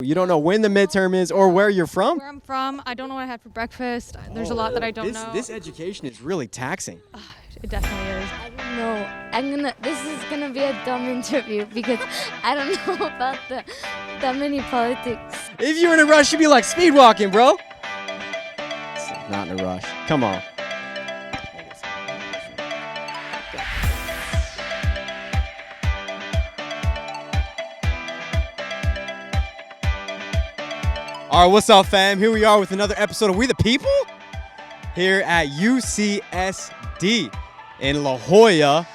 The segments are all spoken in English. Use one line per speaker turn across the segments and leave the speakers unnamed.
You don't know when the midterm is or where you're from?
Where I'm from, I don't know what I had for breakfast. There's a lot that I don't know.
This education is really taxing.
It definitely is.
I don't know. This is gonna be a dumb interview because I don't know about that many politics.
If you were in a rush, you'd be like speed walking, bro. Not in a rush. Come on. All right, what's up, fam? Here we are with another episode of We the People here at UCSD in La Jolla.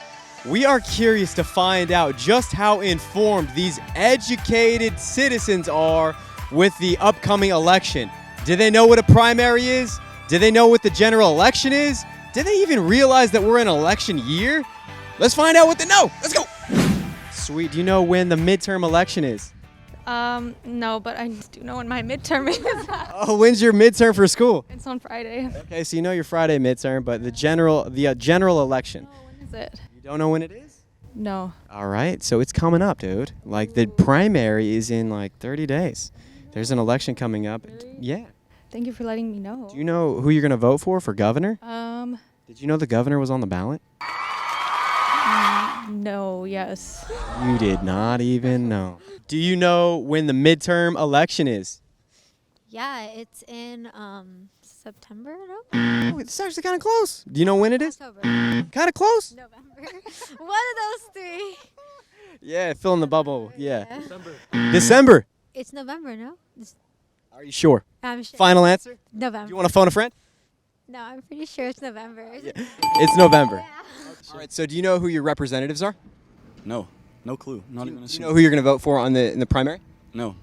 We are curious to find out just how informed these educated citizens are with the upcoming election. Do they know what a primary is? Do they know what the general election is? Do they even realize that we're in an election year? Let's find out what they know. Let's go. Sweet. Do you know when the midterm election is?
No, but I do know when my midterm is.
Oh, when's your midterm for school?
It's on Friday.
Okay, so you know your Friday midterm, but the general election.
Oh, when is it?
You don't know when it is?
No.
All right, so it's coming up, dude. Like the primary is in like 30 days. There's an election coming up.
Really?
Yeah.
Thank you for letting me know.
Do you know who you're gonna vote for governor?
Did
you know the governor was on the ballot?
No, yes.
You did not even know. Do you know when the midterm election is?
Yeah, it's in September, no?
Oh, it's actually kind of close. Do you know when it is?
October.
Kind of close.
November. One of those three.
Yeah, fill in the bubble. Yeah. December.
It's November, no?
Are you sure?
I'm sure.
Final answer?
November.
Do you want to phone a friend?
No, I'm pretty sure it's November.
Yeah. It's November.
Yeah.
All right, so do you know who your representatives are?
No clue. Not even a
Do you
single.
know who you're going to vote for in the primary?
No.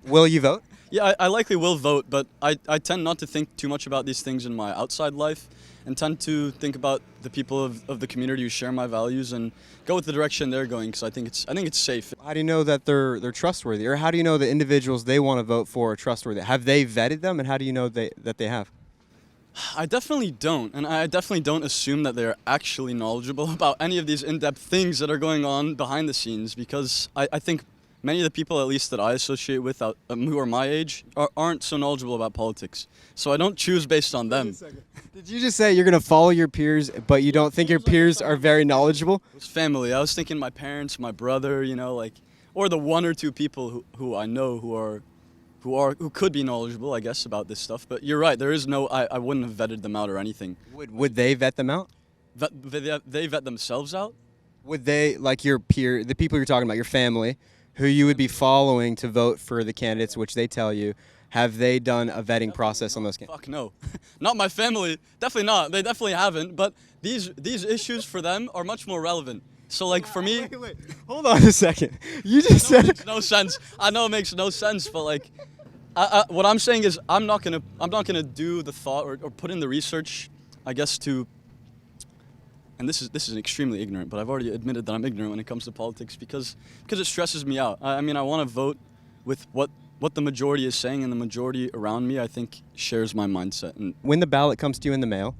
Will you vote?
Yeah, I likely will vote, but I tend not to think too much about these things in my outside life and tend to think about the people of the community who share my values and go with the direction they're going because I think it's safe.
How do you know that they're trustworthy, or how do you know the individuals they want to vote for are trustworthy? Have they vetted them, and how do you know that they have?
I definitely don't, and I definitely don't assume that they're actually knowledgeable about any of these in-depth things that are going on behind the scenes because I think many of the people, at least that I associate with who are my age, aren't so knowledgeable about politics. So I don't choose based on them.
Did you just say you're going to follow your peers, but you don't think your peers are very knowledgeable?
It's family. I was thinking my parents, my brother, or the one or two people who I know who could be knowledgeable, I guess, about this stuff. But you're right. There is no. I wouldn't have vetted them out or anything.
Would they vet them out?
They vet themselves out.
Would they, like your peer, the people you're talking about, your family, who you would be following to vote for the candidates, which they tell you, have they done a vetting process on those candidates?
Fuck no. Not my family. Definitely not. They definitely haven't. But these issues for them are much more relevant. So like for me,
Wait. Hold on a second. You just said
it makes no sense. I know it makes no sense, but like, what I'm saying is I'm not gonna do the thought or put in the research, I guess, to. And this is extremely ignorant, but I've already admitted that I'm ignorant when it comes to politics because it stresses me out. I mean, I want to vote with what the majority is saying, and the majority around me, I think, shares my mindset. And
when the ballot comes to you in the mail,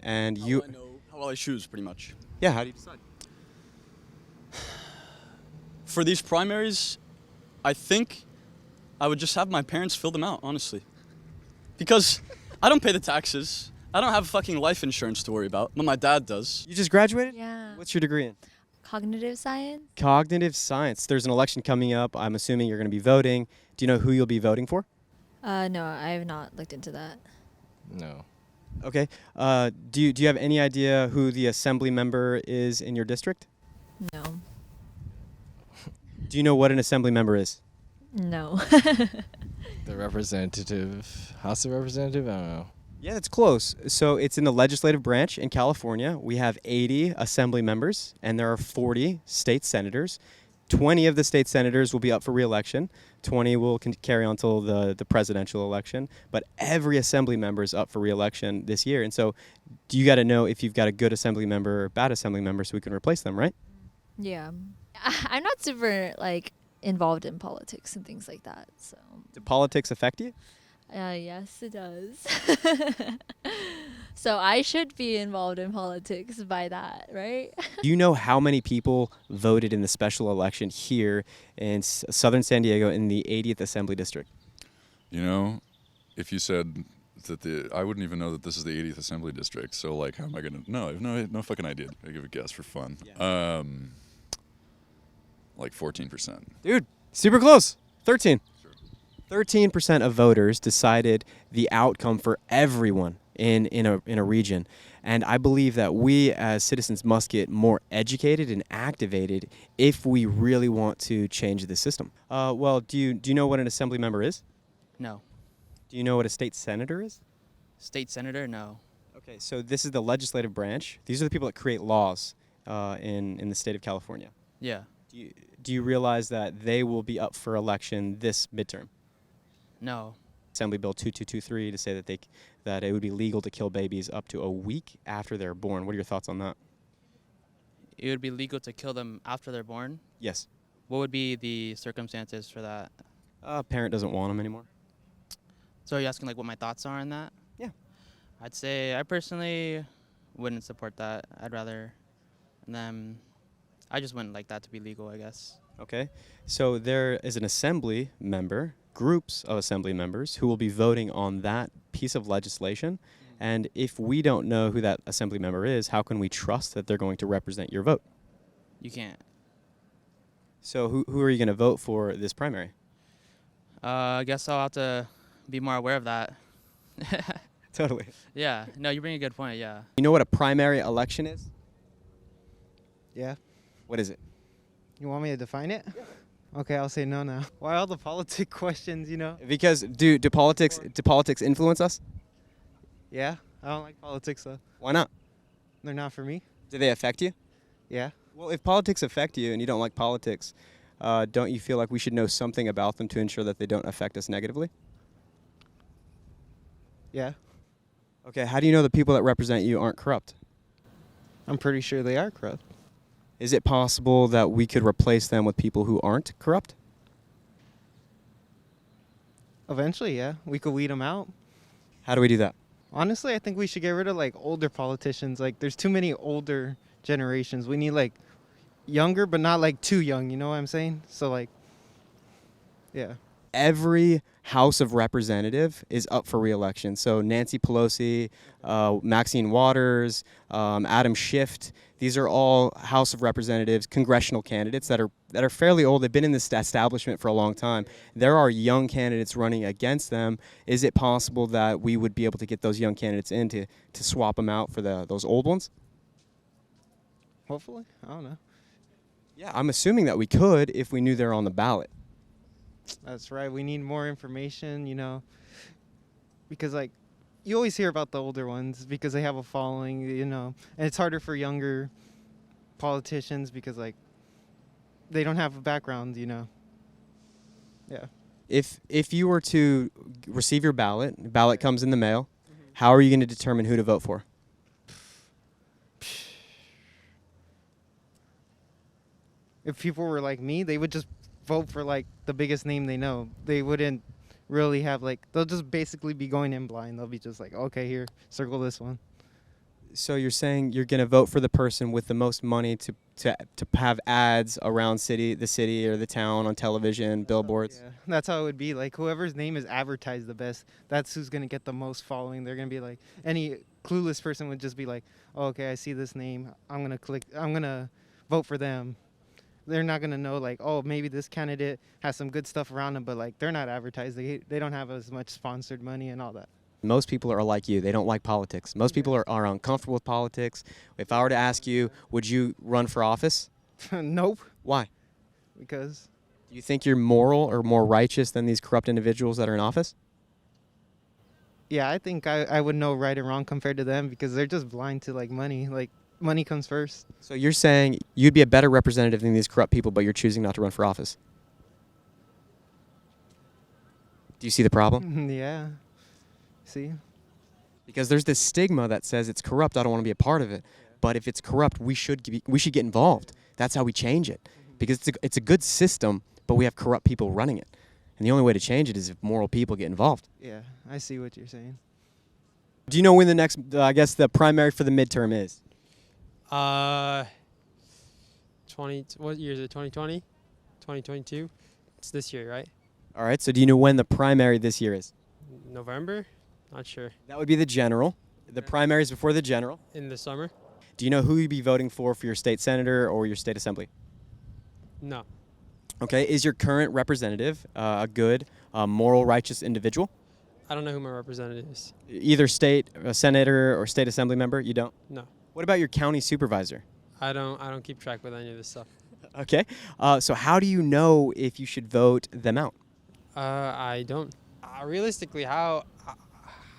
and
how
you,
will I know how will I choose, pretty much.
Yeah, how do you decide?
For these primaries, I think I would just have my parents fill them out, honestly, because I don't pay the taxes. I don't have fucking life insurance to worry about, but my dad does.
You just graduated?
Yeah.
What's your degree in?
Cognitive science?
Cognitive science. There's an election coming up. I'm assuming you're going to be voting. Do you know who you'll be voting for?
No, I have not looked into that.
No.
Okay. Do you have any idea who the assembly member is in your district?
No.
Do you know what an assembly member is?
No.
The House of Representative? I don't know.
Yeah, that's close. So it's in the legislative branch in California. We have 80 assembly members, and there are 40 state senators. 20 of the state senators will be up for re-election. 20 will carry on till the presidential election. But every assembly member is up for re-election this year. And so you got to know if you've got a good assembly member or bad assembly member so we can replace them, right?
Yeah. I'm not super, involved in politics and things like that, so.
Do politics affect you?
Yes, it does.
So I should be involved in politics by that, right?
Do you know how many people voted in the special election here in southern San Diego in the 80th Assembly District?
You know, if you said that I wouldn't even know that this is the 80th Assembly District. So like, how am I gonna? No, I have no fucking idea. I give a guess for fun.
Yeah.
Like 14%.
Dude, super close. 13. 13% of voters decided the outcome for everyone in a region. And I believe that we as citizens must get more educated and activated if we really want to change the system. Well, do you know what an assembly member is?
No.
Do you know what a state senator is?
State senator? No.
Okay, so this is the legislative branch. These are the people that create laws in the state of California.
Yeah.
Do you realize that they will be up for election this midterm?
No.
Assembly Bill 2223 to say that it would be legal to kill babies up to a week after they're born. What are your thoughts on that?
It would be legal to kill them after they're born?
Yes.
What would be the circumstances for that?
Parent doesn't want them anymore.
So are you asking like what my thoughts are on that?
Yeah.
I'd say I personally wouldn't support that. I'd rather them. I just wouldn't like that to be legal, I guess.
Okay. So there is an assembly member, groups of assembly members who will be voting on that piece of legislation. And if we don't know who that assembly member is, how can we trust that they're going to represent your vote?
You can't.
So who are you going to vote for this primary?
I guess I'll have to be more aware of that.
Totally.
Yeah. No, you bring a good point. Yeah.
You know what a primary election is?
Yeah.
What is it?
You want me to define it? Yeah. Okay, I'll say no now. Why all the politic questions, you know?
Because do politics influence us?
Yeah, I don't like politics though.
Why not?
They're not for me.
Do they affect you?
Yeah.
Well, if politics affect you and you don't like politics, don't you feel like we should know something about them to ensure that they don't affect us negatively?
Yeah.
Okay, how do you know the people that represent you aren't corrupt?
I'm pretty sure they are corrupt.
Is it possible that we could replace them with people who aren't corrupt?
Eventually, yeah. We could weed them out.
How do we do that?
Honestly, I think we should get rid of like older politicians. Like there's too many older generations. We need like younger, but not like too young, you know what I'm saying? So like, yeah.
Every House of Representative is up for re-election. So Nancy Pelosi, Maxine Waters, Adam Schiff, these are all House of Representatives, congressional candidates that are fairly old. They've been in this establishment for a long time. There are young candidates running against them. Is it possible that we would be able to get those young candidates in to swap them out for those old ones?
Hopefully. I don't know.
Yeah, I'm assuming that we could if we knew they're on the ballot.
That's right. We need more information, you know, because like you always hear about the older ones because they have a following, you know, and it's harder for younger politicians because like they don't have a background, you know. Yeah.
If you were to receive your ballot comes in the mail, how are you going to determine who to vote for?
If people were like me, they would just vote for like the biggest name they know. They wouldn't really have like, they'll just basically be going in blind. They'll be just like, okay, here, circle this one.
So you're saying you're going to vote for the person with the most money to have ads around the city or the town on television, billboards?
Yeah, that's how it would be. Like whoever's name is advertised the best, that's who's going to get the most following. They're going to be like, any clueless person would just be like, oh, okay, I see this name. I'm going to vote for them. They're not going to know, like, oh, maybe this candidate has some good stuff around them, but, like, they're not advertised. They don't have as much sponsored money and all that.
Most people are like you. They don't like politics. Most people are uncomfortable with politics. If I were to ask you, would you run for office?
Nope.
Why?
Because.
Do you think you're moral or more righteous than these corrupt individuals that are in office?
Yeah, I think I would know right and wrong compared to them because they're just blind to, like, money. Like, money comes first.
So you're saying you'd be a better representative than these corrupt people, but you're choosing not to run for office. Do you see the problem?
Yeah. See?
Because there's this stigma that says it's corrupt, I don't want to be a part of it. But if it's corrupt, we should get involved. That's how we change it. Because it's a good system, but we have corrupt people running it. And the only way to change it is if moral people get involved.
Yeah, I see what you're saying.
Do you know when the next, I guess, the primary for the midterm is?
20. What year is it? 2020? 2022? It's this year, right?
All right, so do you know when the primary this year is?
November? Not sure.
That would be the general. The primary is before the general.
In the summer?
Do you know who you'd be voting for your state senator or your state assembly?
No.
Okay, is your current representative a good, moral, righteous individual?
I don't know who my representative is.
Either state senator or state assembly member? You don't?
No.
What about your county supervisor?
I don't keep track with any of this stuff.
Okay, so how do you know if you should vote them out?
I don't. Realistically, how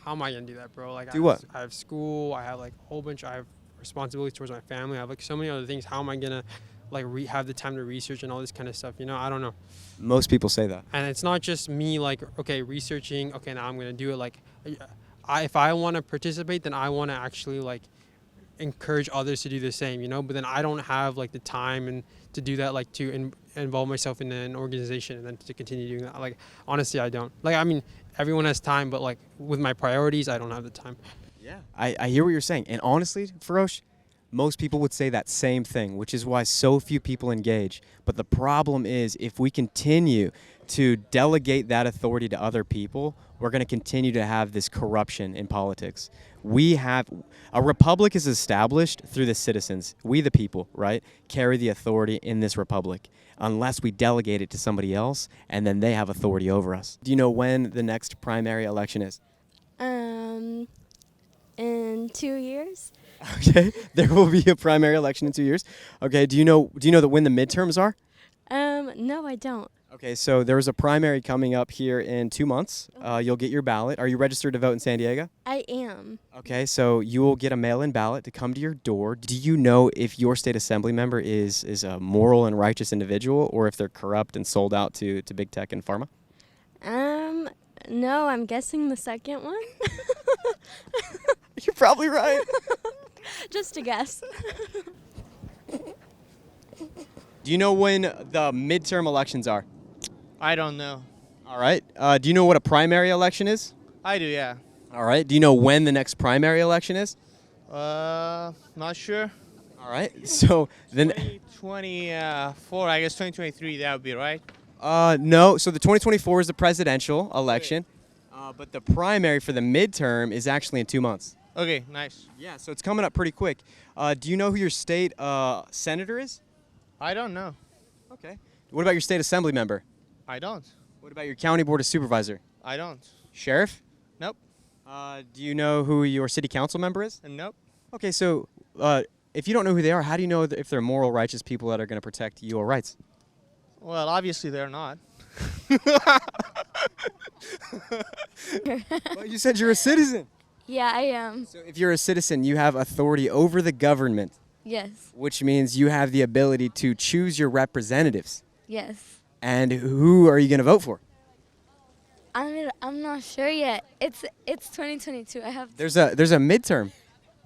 am I gonna do that, bro? Like,
Do what?
I have school. I have like a whole bunch. I have responsibilities towards my family. I have like so many other things. How am I gonna like have the time to research and all this kind of stuff? You know, I don't know.
Most people say that.
And it's not just me like, okay, researching. Okay, now I'm gonna do it. Like, if I want to participate, then I want to actually like encourage others to do the same. You know, but then I don't have like the time and to do that, like to involve myself in an organization and then to continue doing that. Like, honestly, I don't. Like, I mean, everyone has time, but like with my priorities, I don't have the time.
Yeah. I hear what you're saying. And honestly, Ferosh, most people would say that same thing, which is why so few people engage. But the problem is if we continue to delegate that authority to other people, we're going to continue to have this corruption in politics. A republic is established through the citizens. We, the people, right, carry the authority in this republic unless we delegate it to somebody else and then they have authority over us. Do you know when the next primary election is?
In 2 years.
Okay, there will be a primary election in 2 years. Okay, do you know that when the midterms are?
No, I don't.
Okay, so there's a primary coming up here in 2 months. You'll get your ballot. Are you registered to vote in San Diego?
I am.
Okay, so you will get a mail-in ballot to come to your door. Do you know if your state assembly member is a moral and righteous individual or if they're corrupt and sold out to big tech and pharma?
No, I'm guessing the second one.
You're probably right.
Just a guess.
Do you know when the midterm elections are?
I don't know.
All right. Do you know what a primary election is?
I do, yeah.
All right. Do you know when the next primary election is?
Not sure.
All right. So then
2024, I guess 2023, that would be right.
no. So the 2024 is the presidential election, but the primary for the midterm is actually in 2 months.
Okay, nice.
Yeah. So it's coming up pretty quick. Do you know who your state senator is?
I don't know.
Okay. What about your state assembly member?
I don't.
What about your county board of supervisor?
I don't.
Sheriff?
Nope.
Do you know who your city council member is?
Nope.
Okay, so if you don't know who they are, how do you know if they're moral, righteous people that are going to protect your rights?
Well, obviously they're not.
Well, you said you're a citizen.
Yeah, I am.
So if you're a citizen, you have authority over the government,
Yes.
which means you have the ability to choose your representatives.
Yes.
And who are you going to vote for?
I'm not sure yet. It's 2022. I have.
There's a midterm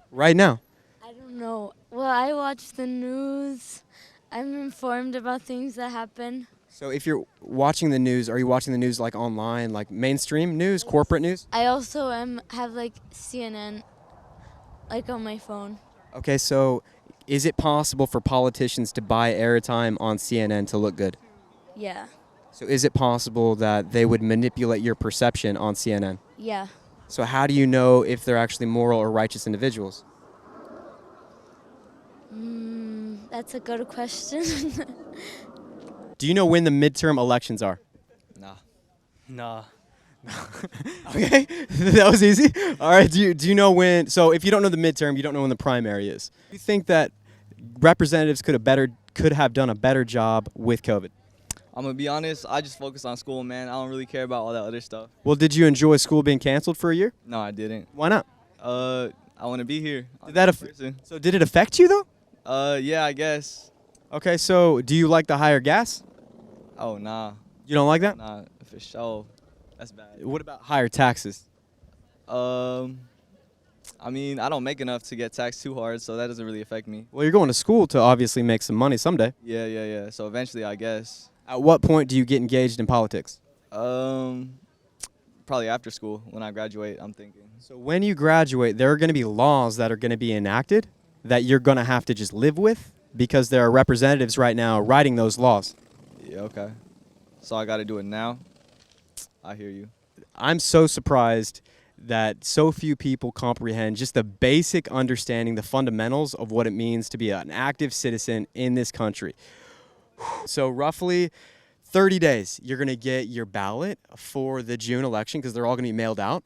right now.
I don't know. Well, I watch the news. I'm informed about things that happen.
So if you're watching the news, are you watching the news like online, like mainstream news, corporate news?
I also have like CNN, like on my phone.
Okay, so is it possible for politicians to buy airtime on CNN to look good?
Yeah.
So is it possible that they would manipulate your perception on CNN?
Yeah.
So how do you know if they're actually moral or righteous individuals?
That's a good question.
Do you know when the midterm elections are?
Nah.
Okay, that was easy. All right, do you know when? So if you don't know the midterm, you don't know when the primary is. Do you think that representatives could have done a better job with COVID?
I'm gonna be honest, I just focus on school, man. I don't really care about all that other stuff.
Well, did you enjoy school being canceled for a year?
No, I didn't.
Why not?
I want to be here.
So did it affect you though?
Yeah, I guess.
Okay, so do you like the higher gas?
Oh, nah.
You don't like that?
Nah, for sure. That's bad.
What about higher taxes?
I mean, I don't make enough to get taxed too hard, so that doesn't really affect me.
Well, you're going to school to obviously make some money someday.
Yeah. So eventually, I guess.
At what point do you get engaged in politics?
probably after school when I graduate, I'm thinking.
So when you graduate, there are going to be laws that are going to be enacted that you're going to have to just live with because there are representatives right now writing those laws.
Yeah, okay. So I got to do it now? I hear you.
I'm so surprised that so few people comprehend just the basic understanding, the fundamentals of what it means to be an active citizen in this country. So roughly 30 days, you're going to get your ballot for the June election because they're all going to be mailed out.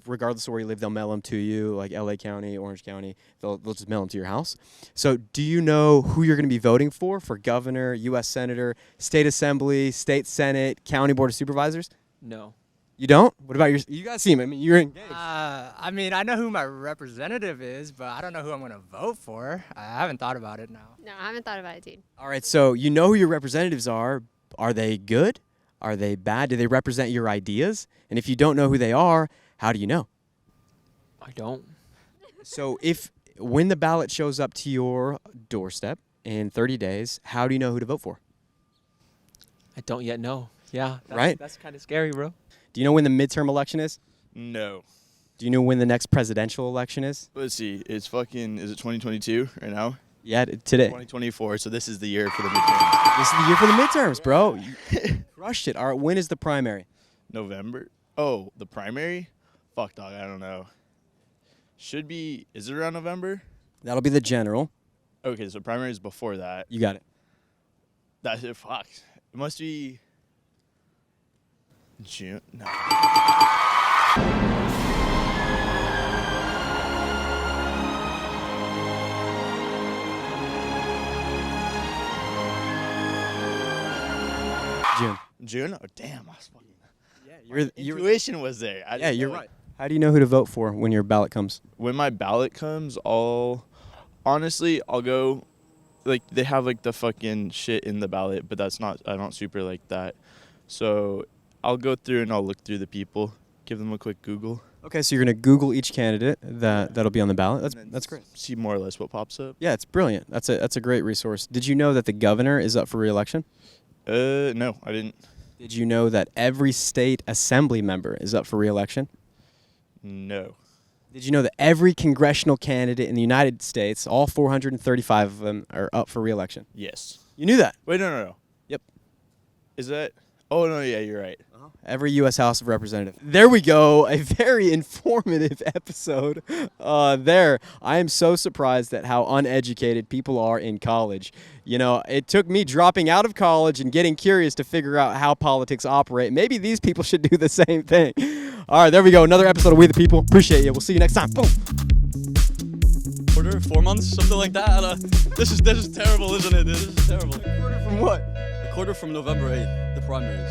Regardless of where you live, they'll mail them to you, like LA County, Orange County. They'll just mail them to your house. So do you know who you're going to be voting for governor, U.S. Senator, State Assembly, State Senate, County Board of Supervisors?
No.
You don't? What about you guys seem, I mean, you're engaged.
I mean, I know who my representative is, but I don't know who I'm going to vote for. I haven't thought about it now.
No, I haven't thought about it, dude.
All right, so you know who your representatives are. Are they good? Are they bad? Do they represent your ideas? And if you don't know who they are, how do you know?
I don't.
So when the ballot shows up to your doorstep in 30 days, how do you know who to vote for?
I don't yet know. Yeah.
Right?
That's kind of scary, bro.
Do you know when the midterm election is?
No.
Do you know when the next presidential election is?
Let's see. Is it 2022 right now?
Yeah, today.
2024. So this is the year for the midterm.
This is the year for the midterms, bro. You crushed it. All right, when is the primary?
November. Oh, the primary? Fuck, dog. I don't know. Should be. Is it around November?
That'll be the general.
Okay, so primary is before that.
You got it.
That's it. Fuck. It must be June. No. June? Oh, damn. I was fucking.
Yeah,
your intuition was there.
Yeah, you're right. How do you know who to vote for when your ballot comes?
When my ballot comes, I'll go, like, they have, like, the fucking shit in the ballot, but that's not, I don't super like that. So I'll go through and I'll look through the people, give them a quick Google.
Okay, so you're going to Google each candidate that'll be on the ballot. That's great.
See more or less what pops up.
Yeah, it's brilliant. That's a great resource. Did you know that the governor is up for re-election?
No, I didn't.
Did you know that every state assembly member is up for re-election?
No.
Did you know that every congressional candidate in the United States, all 435 of them, are up for re-election?
Yes.
You knew that?
Wait, no.
Yep.
Is that? Oh, no, yeah, you're right.
Every U.S. House of Representatives. There we go. A very informative episode there. I am so surprised at how uneducated people are in college. You know, it took me dropping out of college and getting curious to figure out how politics operate. Maybe these people should do the same thing. All right, there we go. Another episode of We the People. Appreciate you. We'll see you next time. Boom.
Quarter, 4 months, something like that. This is terrible, isn't it? This is terrible.
A quarter from what?
A quarter from November 8th, the primaries.